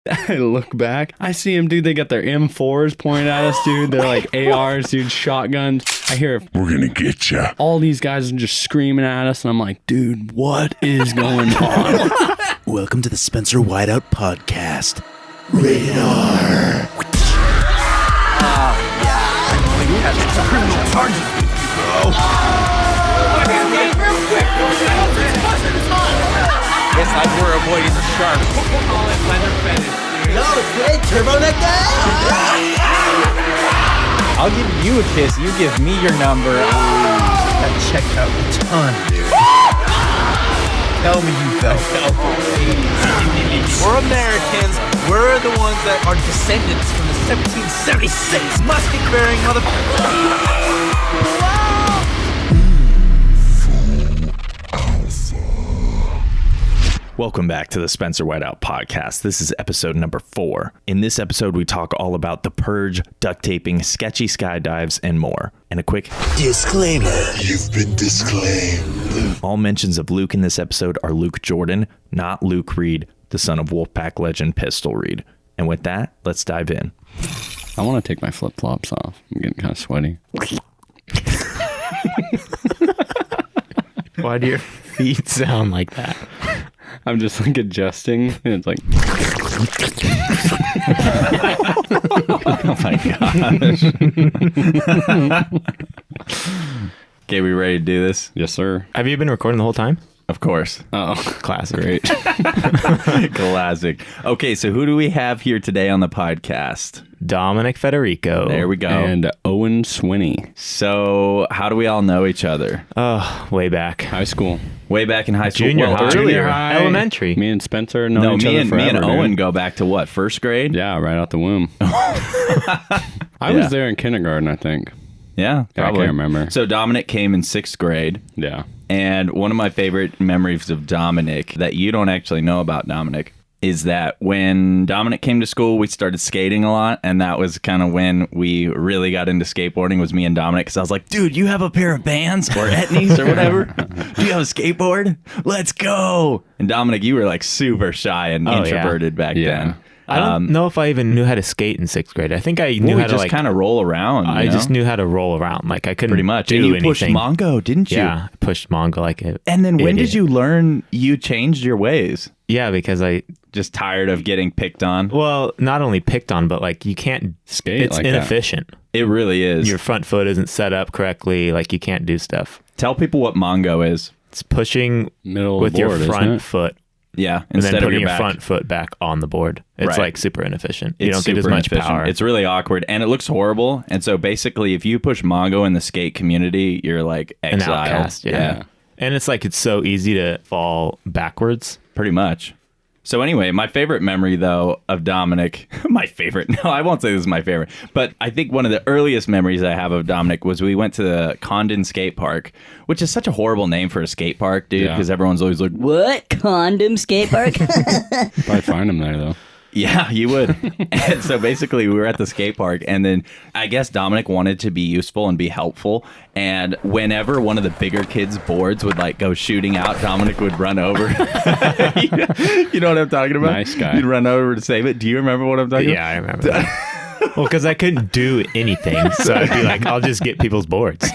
I look back. I see them, dude. They got their M4s pointed at us, dude. They're like ARs, dude, shotguns. I hear, we're going to get you. All these guys are just screaming at us. And I'm like, dude, what is going on? Welcome to the Spencer Whiteout podcast. Rated R. You have some criminal charges, bro. Guess we're avoiding the shark. Call it leather fetish, dude. No, today, turbo neck guy. I'll give you a kiss. You give me your number. That checked out a ton, dude. Tell me you felt. We're Americans. We're the ones that are descendants from the 1776 musket-bearing motherfuckers. Welcome back to the Spencer Whiteout podcast. This is episode number 4. In this episode, we talk all about the Purge, duct taping, sketchy skydives, and more. And a quick disclaimer. You've been disclaimed. All mentions of Luke in this episode are Luke Jordan, not Luke Reed, the son of Wolfpack legend Pistol Reed. And with that, let's dive in. I want to take my flip-flops off. I'm getting kind of sweaty. Why do your feet sound like that? I'm just like adjusting, and it's like, Oh my gosh. Okay, we ready to do this? yes, sir. Have you been recording the whole time? Of course. Oh, Classic. great. Classic. Okay, so who do we have here today on the podcast? Dominic Federico. There we go. And Owen Swinney, So, how do we all know each other? Oh, way back. high school. Way back in high school. Junior high. Earlier. Elementary. Me and Spencer know No, each me other and forever, Owen dude. go back to what, first grade? Yeah, right out the womb. I was there in kindergarten, I think. Yeah, I probably. can't remember. So Dominic came in 6th grade, Yeah. and one of my favorite memories of Dominic that you don't actually know about Dominic is that when Dominic came to school, we started skating a lot, and that was kind of when we really got into skateboarding, was me and Dominic, because I was like, dude, you have a pair of Vans or Etnies or whatever? Do you have a skateboard? Let's go! And Dominic, you were like super shy and introverted back then. I don't know if I even knew how to skate in 6th grade. I think I knew how to just kind of roll around. I just knew how to roll around. Like I couldn't pretty much. do And you anything. pushed Mongo, didn't you? Yeah, I pushed Mongo like it. And then when did you learn you changed your ways? Yeah, because I Just tired of getting picked on? well, not only picked on, but like you can't Skate It's like that. inefficient. It really is. Your front foot isn't set up correctly. Like you can't do stuff. Tell people what Mongo is. It's pushing Middle of with the board, your isn't front it? foot. Yeah, And then instead of putting your your back. front foot back on the board. It's Right. like super inefficient. You It's don't get as super much inefficient. power. It's really awkward, and it looks horrible. And so basically, if you push Mongo in the skate community, you're like an exiled. outcast. Yeah. And it's like it's so easy to fall backwards. Pretty much. So anyway, my favorite memory, though, of Dominic, my favorite, no, I won't say this is my favorite, but I think one of the earliest memories I have of Dominic was we went to the Condon skate park, which is such a horrible name for a skate park, dude, Yeah. because everyone's always like, What? Condom skate park? Probably find him there, though. yeah, you would. And so basically we were at the skate park, and then I guess Dominic wanted to be useful and be helpful, and whenever one of the bigger kids' boards would like go shooting out, Dominic would run over. You know what I'm talking about? Nice guy. You'd run over to save it. Do you remember what I'm talking about? Yeah, I remember that. Well, because I couldn't do anything. So I'd be like, I'll just get people's boards.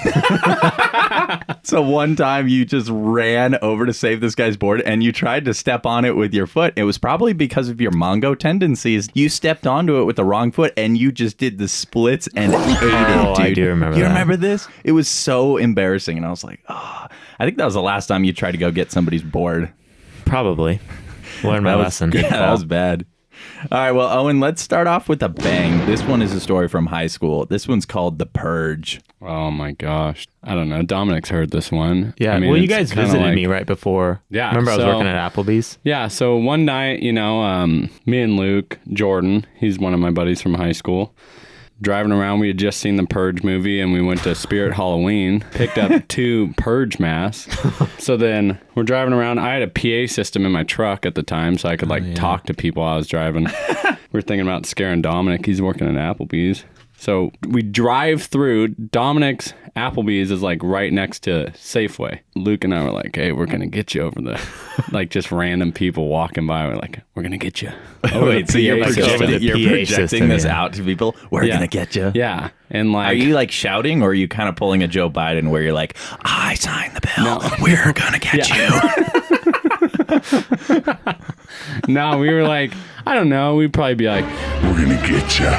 So one time you just ran over to save this guy's board, and you tried to step on it with your foot. It was probably because of your Mongo tendencies. You stepped onto it with the wrong foot, and you just did the splits and ate it, dude. I do remember You that. remember this? It was so embarrassing, and I was like, oh. I think that was the last time you tried to go get somebody's board. Probably. Learn my That was, lesson. Yeah, that was bad. All right, well, Owen, let's start off with a bang. This one is a story from high school. This one's called The Purge. Oh, my gosh. I don't know. Dominic's heard this one. Yeah, I mean, well, you it's guys kinda visited like- me right before. Yeah, Remember I was so- working at Applebee's? Yeah, so one night, me and Luke, Jordan, he's one of my buddies from high school, driving around. We had just seen the Purge movie, and we went to Spirit Halloween, picked up 2 Purge masks. So then we're driving around. I had a PA system in my truck at the time, so I could talk to people while I was driving. We're thinking about scaring Dominic. He's working at Applebee's. So we drive through. Dominic's Applebee's is like right next to Safeway. Luke and I were like, hey, we're going to get you over the, like just random people walking by. We're like, we're going to get you. Wait, so you're PA projecting system, this yeah. out to people? We're going to get you. Yeah. And like, Are you like shouting, or are you kind of pulling a Joe Biden where you're like, I signed the bill. No. We're going to get you. no, we were like, I don't know. We'd probably be like, We're gonna get ya.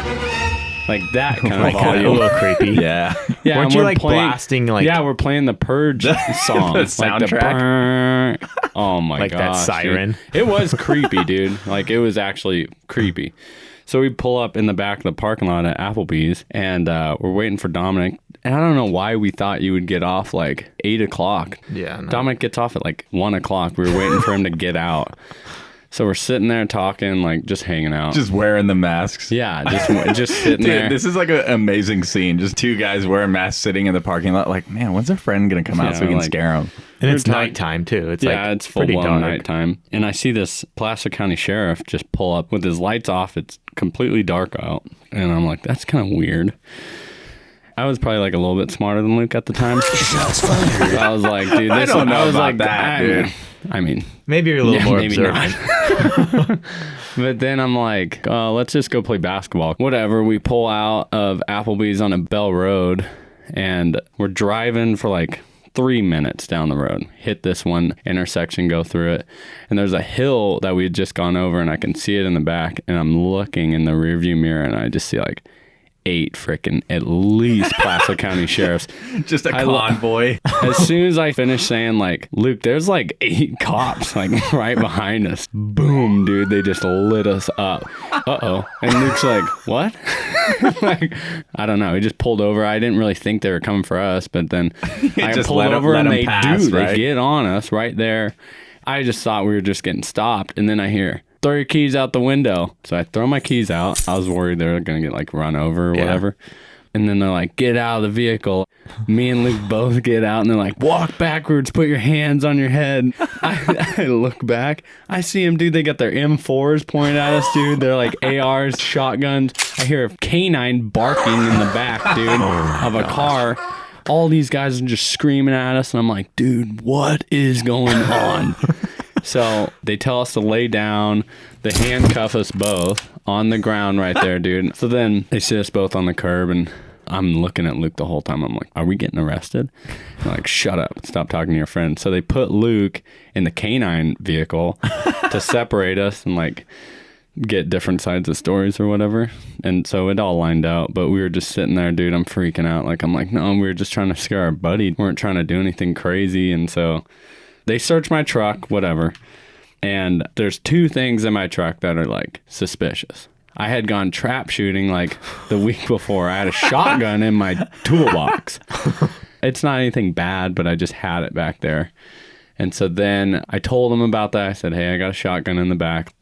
like that kind of Like kind of a volume. little creepy. Yeah. Yeah, Weren't and you we're like playing, blasting like Yeah, we're playing the Purge song. The Like soundtrack? brrrr. Oh my Like that gosh, siren? dude. It was creepy, dude. Like it was actually creepy. So we pull up in the back of the parking lot at Applebee's, and we're waiting for Dominic. And I don't know why we thought you would get off like 8 o'clock. Yeah, no. Dominic gets off at like 1 o'clock. We were waiting for him to get out. So we're sitting there talking, like just hanging out. Just wearing the masks. Yeah, just sitting Dude, there. this is like an amazing scene. Just two guys wearing masks sitting in the parking lot. Like, man, when's our friend going to come out so we can like- scare him? and it's We're talking- nighttime too. It's Yeah, like it's full pretty blown dark. nighttime. And I see this Placer County sheriff just pull up with his lights off. It's completely dark out. And I'm like, that's kind of weird. I was probably like a little bit smarter than Luke at the time. I was like, dude, this don't know I was about like, that, dude. I mean, Maybe you're a little yeah, more maybe observant. not. But then I'm like, let's just go play basketball. Whatever. We pull out of Applebee's on a Bell Road, and we're driving for like 3 minutes down the road. Hit this one intersection, go through it, and there's a hill that we had just gone over, and I can see it in the back, and I'm looking in the rearview mirror, and I just see like 8 freaking at least Placer County sheriffs. Just a I lo- convoy. As soon as I finished saying like, Luke, there's like 8 cops like right behind us. Boom, dude, they just lit us up. Uh-oh. And Luke's like, what? Like, I don't know. He just pulled over. I didn't really think they were coming for us, but then I just pulled let 'em- over let and 'em they pass, do. right? They get on us right there. I just thought we were just getting stopped, and then I hear, throw your keys out the window. So I throw my keys out. I was worried they were going to get like run over or whatever. And then they're like, get out of the vehicle. Me and Luke both get out, and they're like, walk backwards, put your hands on your head. I look back. I see them, dude. They got their M4s pointed at us, dude. They're like ARs, shotguns. I hear a canine barking in the back, dude, of a car. All these guys are just screaming at us, and I'm like, dude, what is going on? So they tell us to lay down. They handcuff us both on the ground right there, dude. So then they sit us both on the curb, and I'm looking at Luke the whole time. I'm like, are we getting arrested? They're like, shut up. Stop talking to your friend. So they put Luke in the canine vehicle to separate us and like get different sides of stories or whatever. And so it all lined out, but we were just sitting there, dude. I'm freaking out. Like, I'm like, no, we were just trying to scare our buddy. We weren't trying to do anything crazy. And so they search my truck, whatever. And there's 2 things in my truck that are like suspicious. I had gone trap shooting like the week before. I had a shotgun in my toolbox. It's not anything bad, but I just had it back there. And so then I told him about that. I said, hey, I got a shotgun in the back.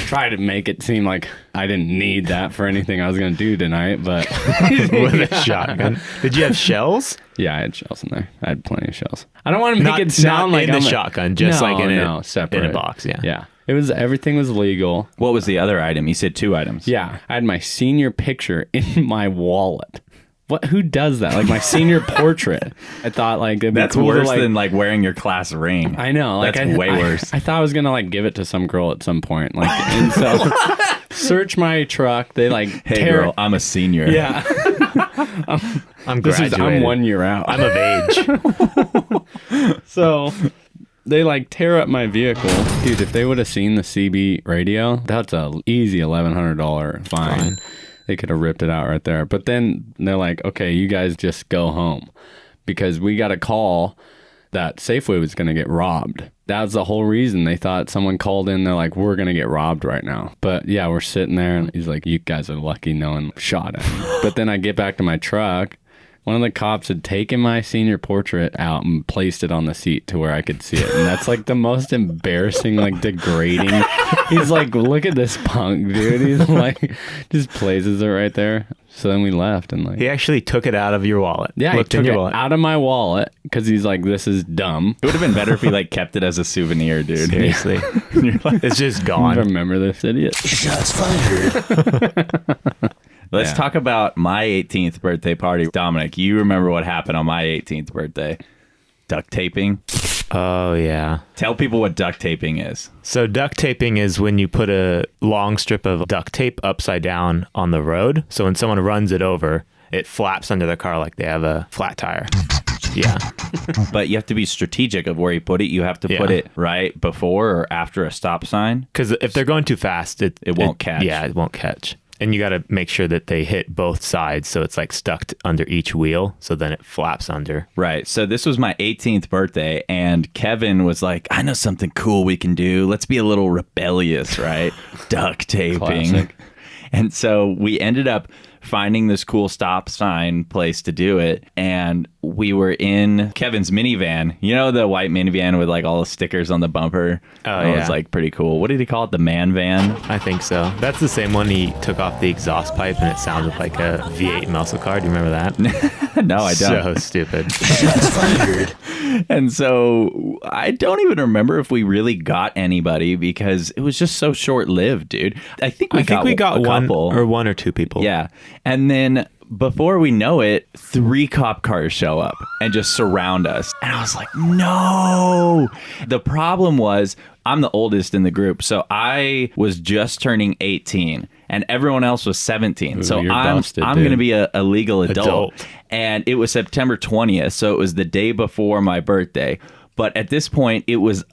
Try to make it seem like I didn't need that for anything I was going to do tonight. But With a shotgun. Did you have shells? yeah, I had shells in there. I had plenty of shells. I don't want to make it sound not like in I'm the shotgun, just like in separate. in a box. Yeah. Yeah. Everything was legal. What was the other item? You said 2 items. Yeah. I had my senior picture in my wallet. What? Who does that? Like my senior portrait. I thought like it'd be That's cool to, worse like, than like wearing your class ring. I know. Like That's way worse. I thought I was gonna like give it to some girl at some point. Like, and so search my truck. They like Hey tear. girl, I'm a senior. Yeah. I'm I'm graduated. 1 year out. I'm of age. So they like tear up my vehicle. Dude, if they would have seen the CB radio, that's a easy $1,100 fine. They could have ripped it out right there. But then they're like, okay, you guys just go home because we got a call that Safeway was going to get robbed. That was the whole reason. They thought someone called in. They're like, we're going to get robbed right now. But yeah, we're sitting there and he's like, you guys are lucky no one shot at me. But then I get back to my truck. One of the cops had taken my senior portrait out and placed it on the seat to where I could see it. And that's like the most embarrassing, like degrading. He's like, look at this punk, dude. He's like, just places it right there. So then we left and like. He actually took it out of your wallet. Yeah, he Looked in took your it wallet. out of my wallet because he's like, this is dumb. It would have been better if he like kept it as a souvenir, dude. Seriously. It's just I gone. remember this idiot. Shots fired. Let's talk about my 18th birthday party. Dominic, you remember what happened on my 18th birthday? Duct taping. Oh, yeah. Tell people what duct taping is. So duct taping is when you put a long strip of duct tape upside down on the road. So when someone runs it over, it flaps under their car like they have a flat tire. Yeah. But you have to be strategic of where you put it. You have to put it right before or after a stop sign. Because if they're going too fast, it won't catch. Yeah, it won't catch. And you got to make sure that they hit both sides. So it's like stuck under each wheel. So then it flaps under. Right. So this was my 18th birthday. And Kevin was like, I know something cool we can do. Let's be a little rebellious, right? Duct taping. Classic. And so we ended up finding this cool stop sign place to do it. And we were in Kevin's minivan. You know, the white minivan with like all the stickers on the bumper? Oh, It yeah. was like pretty cool. What did he call it? The man van? I think so. That's the same one he took off the exhaust pipe and it sounded like a V8 muscle car. Do you remember that? No, I don't. So stupid. Shots fired. And so I don't even remember if we really got anybody because it was just so short lived, dude. I think we got a one couple. one or two people. Yeah. And then before we know it, 3 cop cars show up and just surround us. And I was like, no. The problem was I'm the oldest in the group. So I was just turning 18 and everyone else was 17. Ooh, so you're I'm busted, going to dude. be a legal adult. And it was September 20th. So it was the day before my birthday. But at this point, it was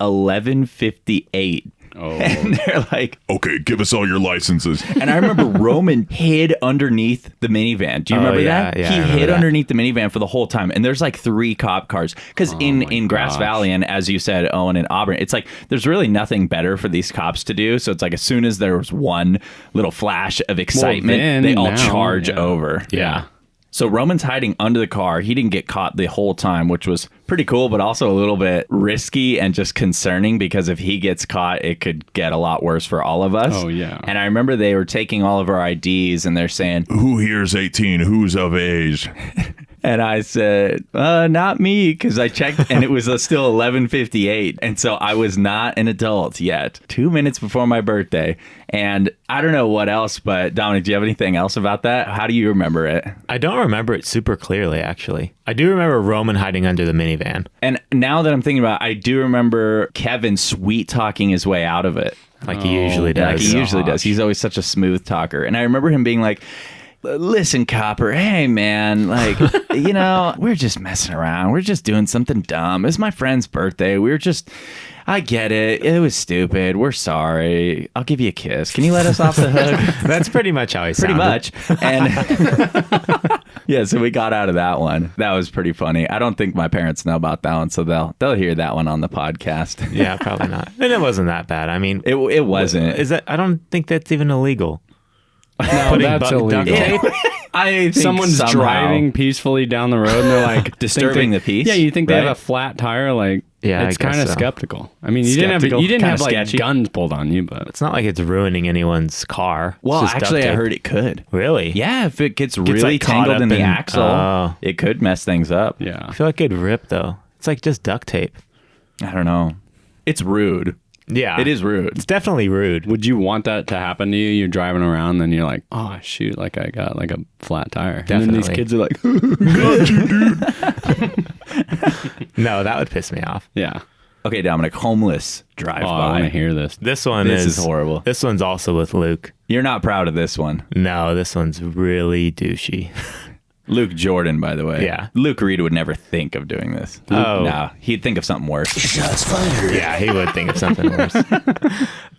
11:58. Oh. And they're like, Okay, give us all your licenses. and I remember Roman hid underneath the minivan. Do you remember yeah, that? yeah, I He remember hid that. underneath the minivan for the whole time. And there's like 3 cop cars. Because in Grass gosh. Valley, and as you said, Owen and Auburn, it's like there's really nothing better for these cops to do. So it's like as soon as there was one little flash of excitement, then, they all now, charge yeah. over. Yeah. So Roman's hiding under the car. He didn't get caught the whole time, which was pretty cool, but also a little bit risky and just concerning because if he gets caught, it could get a lot worse for all of us. Oh, yeah. And I remember they were taking all of our IDs and they're saying, Who here's 18? Who's of age? and I said, not me, because I checked and it was still 11:58. And so I was not an adult yet. 2 minutes before my birthday. And I don't know what else, but Dominic, do you have anything else about that? How do you remember it? I don't remember it super clearly, actually. I do remember Roman hiding under the minivan. And now that I'm thinking about it, I do remember Kevin sweet talking his way out of it. Like he usually does. Like he usually does. He's always such a smooth talker. And I remember him being like, listen, copper, hey, man, like, you know, we're just messing around. We're just doing something dumb. It's my friend's birthday. I get it. It was stupid. We're sorry. I'll give you a kiss. Can you let us off the hook? That's pretty much how he Pretty sounded. much. And yeah, so we got out of that one. That was pretty funny. I don't think my parents know about that one, so they'll hear that one on the podcast. Yeah, probably not. And it wasn't that bad. I mean, It wasn't. Is that? I don't think that's even illegal. No, Putting that's duct illegal. tape? I think Someone's somehow- driving peacefully down the road and they're like Disturbing think the peace, Yeah, you think they right? have a flat tire? Like, Yeah, it's I guess kind of so. skeptical. I mean, you Skeptical? didn't Kinda have like sketchy? guns pulled on you, but It's not like it's ruining anyone's car. Well, It's just duct actually, I tape. heard it could. Really? Yeah, if it gets really like, caught tangled up in the in- axle, Oh. it could mess things up. yeah. I feel like it'd rip though. It's like just duct tape. I don't know. It's rude. Yeah, It is rude. It's definitely rude. Would you want that to happen to you? You're driving around, then you're like, oh shoot, like I got like a flat tire. And then these Definitely. kids are like, No, that would piss me off. yeah. Okay, Dominic, homeless drive Oh, I want by. to hear this. This one This is horrible. This one's also with Luke. You're not proud of this one. No, this one's really douchey. Luke Jordan, by the way. Yeah. Luke Reed would never think of doing this. Oh. No, he'd think of something worse. Shots fired. Yeah, he would think of something worse.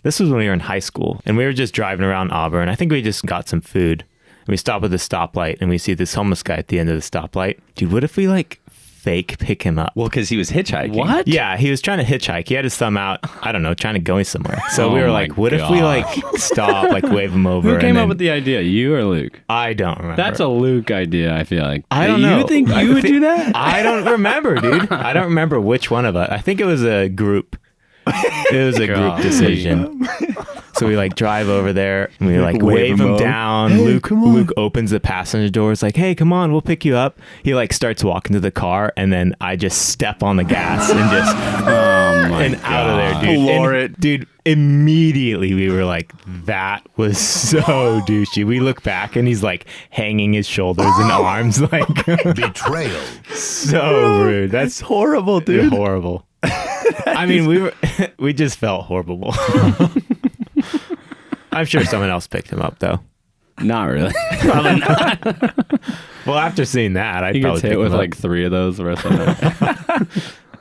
This was when we were in high school, and we were just driving around Auburn. I think we just got some food. And we stop at the stoplight, and we see this homeless guy at the end of the stoplight. Dude, what if we like fake pick him up? Well, because he was hitchhiking. What? Yeah, he was trying to hitchhike. He had his thumb out, I don't know, trying to go somewhere. So we Oh were my like, what if we like stop, like wave him over? Who came and up then- with the idea? You or Luke? I don't remember. That's a Luke idea, I feel like. I don't know. You think I you would thi- do that? I don't remember, dude. I don't remember which one of us. I think it was a group. It was a group decision. So we like drive over there and we like wave him down. Hey, Luke opens the passenger door. It's like, hey, come on, we'll pick you up. He like starts walking to the car, and then I just step on the gas and just out of there, dude. Floor it. Dude, immediately we were like, that was so douchey. We look back and he's like hanging his shoulders and arms like Betrayal. so rude. That's horrible, dude. horrible. I mean, we just felt horrible. I'm sure someone else picked him up though. Not really. Probably not. Well, after seeing that, I'd He probably gets hit pick with him up. like 3 of those the rest of the night.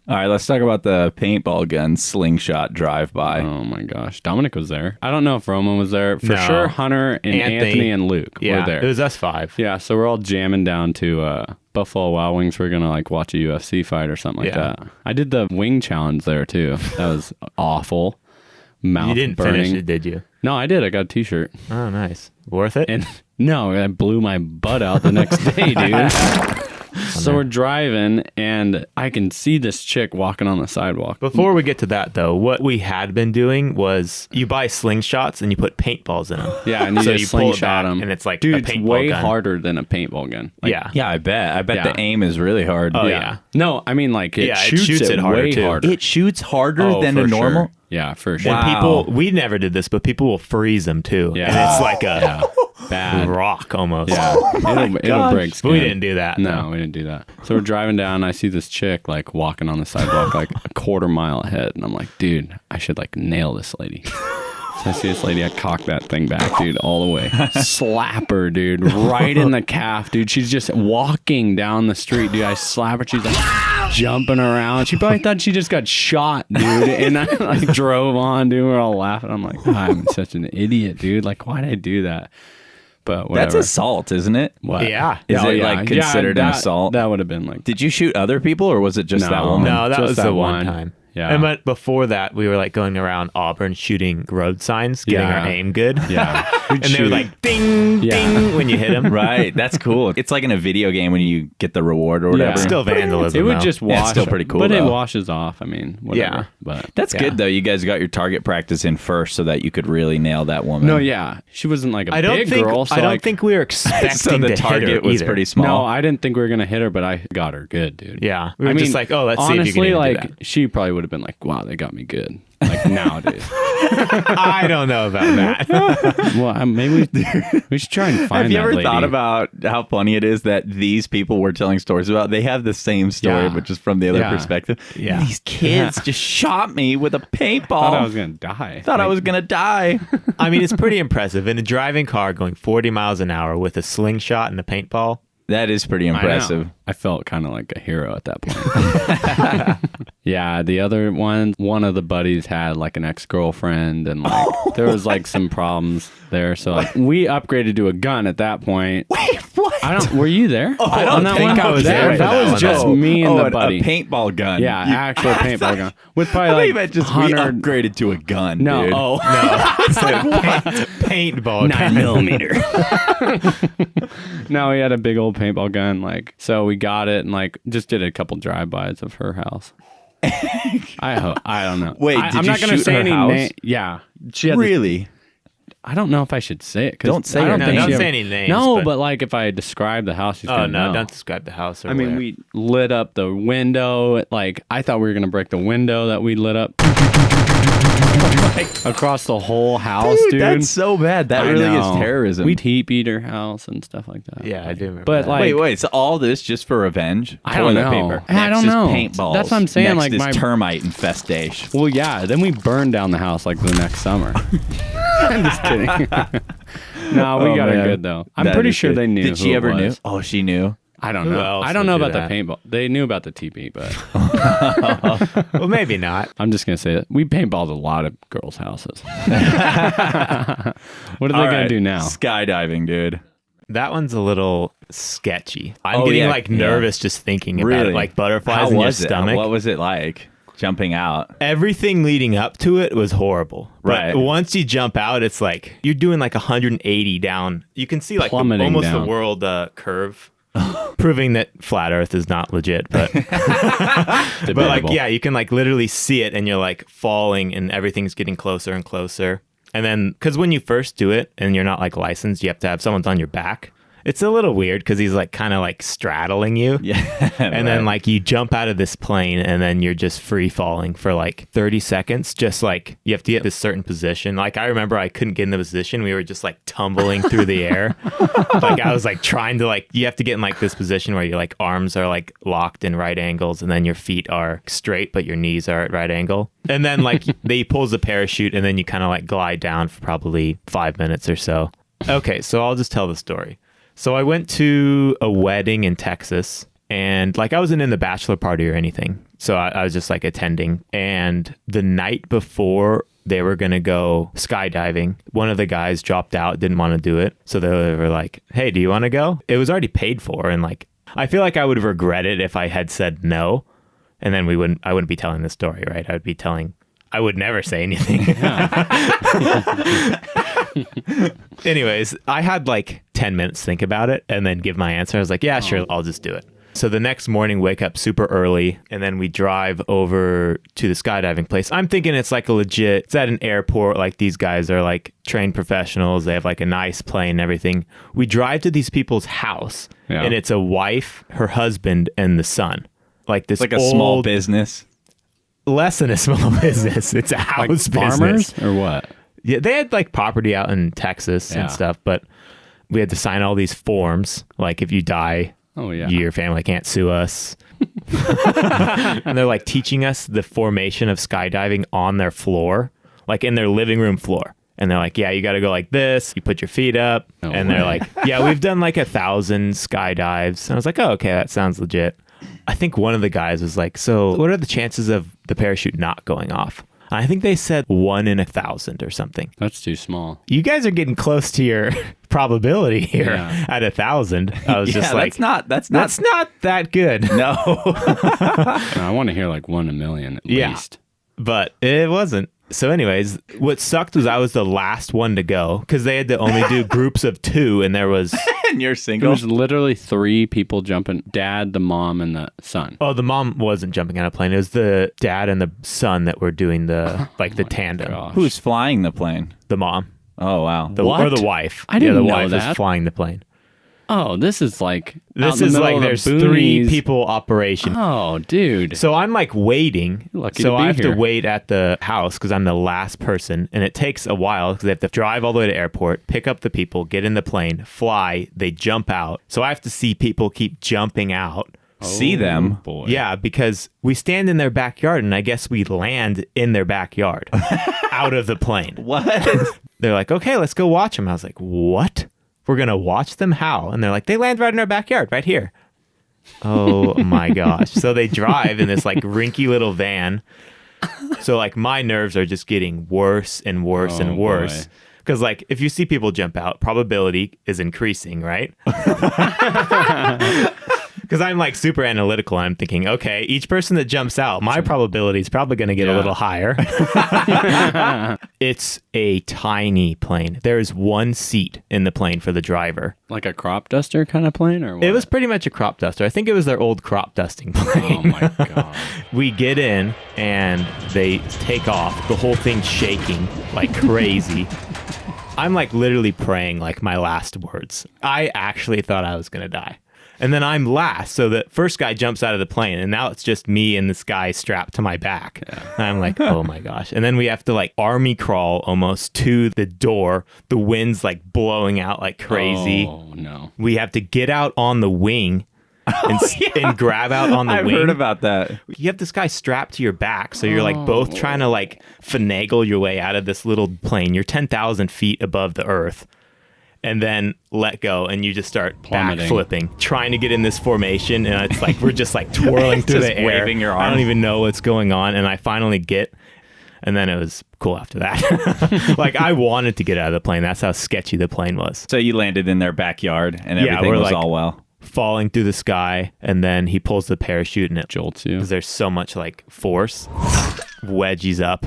All right, let's talk about the paintball gun slingshot drive-by. Oh my gosh. Dominic was there. I don't know if Roman was there. For No. sure, Hunter and Anthony and Luke were there. It was us 5. Yeah, so we're all jamming down to Buffalo Wild Wings. We're going to like watch a UFC fight or something like Yeah. that. I did the wing challenge there too. That was awful. Mouth You didn't burning. finish it, did you? No, I did. I got a t-shirt. Oh, nice. Worth it? And no, I blew my butt out the next day, dude. So we're driving, and I can see this chick walking on the sidewalk. Before we get to that, though, what we had been doing was you buy slingshots and you put paintballs in them. Yeah, and you So just you pull it slingshot back, them. and it's like dude, a it's paintball way gun. harder than a paintball gun. Like, Yeah. Yeah, I bet Yeah. the aim is really hard. Oh, yeah. No, I mean like it Yeah, it shoots, shoots it harder, way too. harder. It shoots harder Oh, than for a normal. Sure. Yeah, for sure. And Wow. people, we never did this, but people will freeze them too. Yeah. And it's like a Bad. rock almost. Yeah, it'll break skin. But we didn't do that. No, we didn't do that. So we're driving down. And I see this chick like walking on the sidewalk like a quarter mile ahead, and I'm like, dude, I should like nail this lady. So I see this lady, I cock that thing back, dude, all the way. Slap her, dude, right in the calf, dude. She's just walking down the street, dude. I slap her. She's like jumping around. She probably thought she just got shot, dude. And I like drove on, dude. We're all laughing. I'm like, I'm such an idiot, dude. Like, why did I do that? But whatever. That's assault, isn't it? What? Yeah. Is it like considered an assault? That would have been like. Did you shoot other people, or was it just that woman? No, that Just was that the one one. time. Yeah. And but before that, we were like going around Auburn shooting road signs, getting Yeah. our aim good. Yeah. And they were like ding, Yeah. ding when you hit them. Right, that's cool. It's like in a video game when you get the reward or whatever. Yeah. Still vandalism. It would though. just wash. Yeah, it's still pretty cool, But it though. washes off. I mean, whatever. Yeah. But That's Yeah. good though. You guys got your target practice in first, so that you could really nail that woman. no, yeah, she wasn't like a I don't big think. girl. So I don't like, think we were expecting so the to target hit her was either. pretty small. No, I didn't think we were gonna hit her, but I got her good, dude. Yeah, we were I mean, just like, oh, let's see if you can honestly, even like do that. she probably would have been like, wow, they got me good. Like nowadays. I don't know about that. Well, maybe we should try and find. Have you that ever lady. thought about how funny it is that these people we're telling stories about, they have the same story, Yeah. but just from the other Yeah. perspective? Yeah. These kids just shot me with a paintball. Thought I was gonna die. Thought I was gonna die. I mean, it's pretty impressive in a driving car going 40 miles an hour with a slingshot and a paintball. That is pretty I know. impressive. I felt kind of like a hero at that point. Yeah, the other one of the buddies had like an ex-girlfriend, and like there was like some problems there. So like we upgraded to a gun at that point. Wait, what? I don't. Were you there? I don't think I was there for That that was one. just me and the buddy. A paintball gun. Yeah, actual paintball gun with I probably thought you like meant just 100. we upgraded to a gun. No, dude. oh, Paintball. 9mm. No, he had a big old paintball gun. Like, so we got it and like just did a couple drive-bys of her house. I don't know. Wait, I'm did you not gonna shoot say her any house? name. Yeah, she had this- Really? I don't know if I should say it. 'Cause Don't say I her don't name. think Don't she say ever- any names, No, but- but like if I describe the house, she's Oh gonna no! know. Don't describe the house. Or I mean, where. we lit up the window. Like I thought we were gonna break the window that we lit up across the whole house, dude. That's so bad. That I really know. is terrorism. We'd heat beat her house and stuff like that. Yeah, I do remember. But that. like, wait. So all this just for revenge? I don't Toilet know. paper. I Next don't is know. paintballs. That's what I'm saying, Next like, is my- termite infestation. well, yeah. Then we burned down the house like the next summer. I'm just kidding. No, we Oh, got man. it good though. I'm That pretty is sure good. they knew. Did she who it ever knew? was. Oh, she knew. I don't Who know. else I don't would know do about the that? paintball. They knew about the TP, but well, maybe not. I'm just gonna say that we paintballed a lot of girls' houses. What are they gonna do now? Skydiving, dude. That one's a little sketchy. I'm Oh, getting yeah, like yeah. nervous just thinking about it. Like butterflies How in your was it? stomach. What was it like jumping out? Everything leading up to it was horrible. Right. But once you jump out, it's like you're doing like 180 down. You can see like Plummeting almost down. the world curve proving that flat Earth is not legit. But but like, yeah, you can like literally see it, and you're like falling, and everything's getting closer and closer. And then, because when you first do it and you're not like licensed, you have to have someone's on your back. It's a little weird because he's like kind of like straddling you. Yeah. And then like you jump out of this plane and then you're just free falling for like 30 seconds. Just like you have to get this certain position. Like I remember I couldn't get in the position. We were just like tumbling through the air. Like I was like trying to like, you have to get in like this position where your like arms are like locked in right angles and then your feet are straight, but your knees are at right angle. And then like they pulls the parachute and then you kind of like glide down for probably 5 minutes or so. Okay, so I'll just tell the story. So I went to a wedding in Texas, and like I wasn't in the bachelor party or anything. So I was just like attending. And the night before they were going to go skydiving, one of the guys dropped out, didn't want to do it. So they were like, hey, do you want to go? It was already paid for. And like, I feel like I would regret it if I had said no. And then I wouldn't be telling the story, right? I would never say anything. Anyways, I had like 10 minutes to think about it and then give my answer. I was like, yeah, sure, I'll just do it. So the next morning, wake up super early, and then we drive over to the skydiving place. I'm thinking it's like it's at an airport. Like these guys are like trained professionals. They have like a nice plane and everything. We drive to these people's house, and it's a wife, her husband, and the son. Like this, like a small business. Less than a small business. It's a house like business. Farmers or what? Yeah, they had like property out in Texas and stuff, but we had to sign all these forms. Like if you die, your family can't sue us. And they're like teaching us the formation of skydiving on their floor, like in their living room floor. And they're like, yeah, you got to go like this. You put your feet up. They're like, yeah, we've done like 1,000 skydives. And I was like, oh, okay, that sounds legit. I think one of the guys was like, so what are the chances of the parachute not going off? I think they said 1 in 1,000 or something. That's too small. You guys are getting close to your probability here at 1,000. I was just like, that's not that good. No. I want to hear like 1 in a million at least. But it wasn't. So anyways, what sucked was I was the last one to go because they had to only do groups of 2 and there was... And you're There single? was literally 3 people jumping. Dad, the mom, and the son. Oh, the mom wasn't jumping out of a plane. It was the dad and the son that were doing the the tandem. gosh. Who's flying the plane? The mom. Oh, wow. Or the wife. I didn't the know wife that. was flying the plane. Oh, this is like There's 3 people operation. Oh, dude. So I'm like waiting. Lucky So to be I have here. to wait at the house because I'm the last person. And it takes a while because they have to drive all the way to airport, pick up the people, get in the plane, fly. They jump out. So I have to see people keep jumping out. See them? Boy. Yeah, because we stand in their backyard and I guess we land in their backyard out of the plane. What? They're like, okay, let's go watch them. I was like, what? We're going to watch them? How? And they're like, they land right in our backyard, right here. Oh my gosh. So they drive in this like rinky little van. So like my nerves are just getting worse and worse and worse. Boy. Because like if you see people jump out, probability is increasing, right? Because I'm like super analytical. I'm thinking, okay, each person that jumps out, my probability is probably going to get a little higher. It's a tiny plane. There is 1 seat in the plane for the driver. Like a crop duster kind of plane or what? It was pretty much a crop duster. I think it was their old crop dusting plane. Oh my God. We get in and they take off. The whole thing's shaking like crazy. I'm like literally praying like my last words. I actually thought I was going to die. And then I'm last. So the first guy jumps out of the plane and now it's just me and this guy strapped to my back. Yeah. And I'm like, oh my gosh. And then we have to like army crawl almost to the door. The wind's like blowing out like crazy. Oh no. We have to get out on the wing and grab out on the I've wing. heard about that. You have this guy strapped to your back. So you're like both trying to like finagle your way out of this little plane. You're 10,000 feet above the earth. And then let go, and you just start Plummeting. backflipping, trying to get in this formation, and it's like we're just like twirling through Just the air. waving your I arm. don't even know what's going on, and I finally get, and then it was cool after that. Like I wanted to get out of the plane. That's how sketchy the plane was. So you landed in their backyard and everything we're was like- all well. Falling through the sky, and then he pulls the parachute, and it Jolts you. because there's so much like force, wedgies up.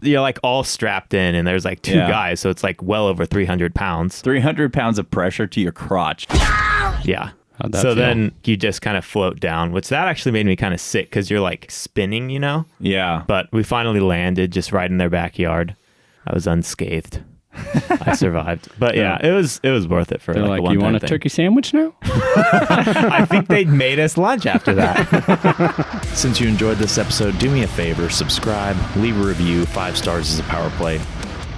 You're like all strapped in, and there's like 2 guys, so it's like well over 300 pounds. 300 pounds of pressure to your crotch. Yeah. How'd that So feel? then you just kind of float down, which that actually made me kind of sick because you're like spinning, you know? Yeah. But we finally landed just right in their backyard. I was unscathed. I survived. But yeah, it was worth it for They're like like, a you one-time want a thing. turkey sandwich now? I think they made us lunch after that. Since you enjoyed this episode, do me a favor, subscribe, leave a review, 5 stars is a power play,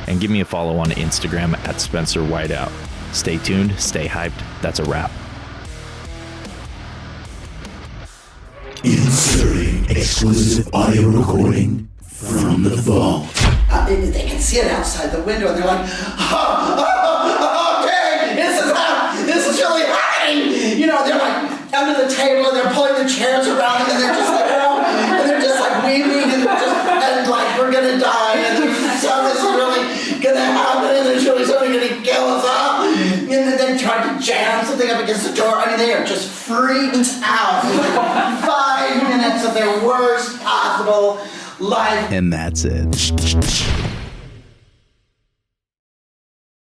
and give me a follow on Instagram at Spencer Whiteout. Stay tuned, stay hyped. That's a wrap. Inserting exclusive audio recording from the vault. They can see it outside the window, and they're like, okay, this is really happening. You know, they're like under the table, and they're pulling the chairs around, and they're just like, and they're just like weeping, and like we're gonna die, and so this is really gonna happen, and there's really somebody gonna kill us all. And then they tried to jam something up against the door. I mean, they are just freaked out. 5 minutes of their worst possible life. And that's it.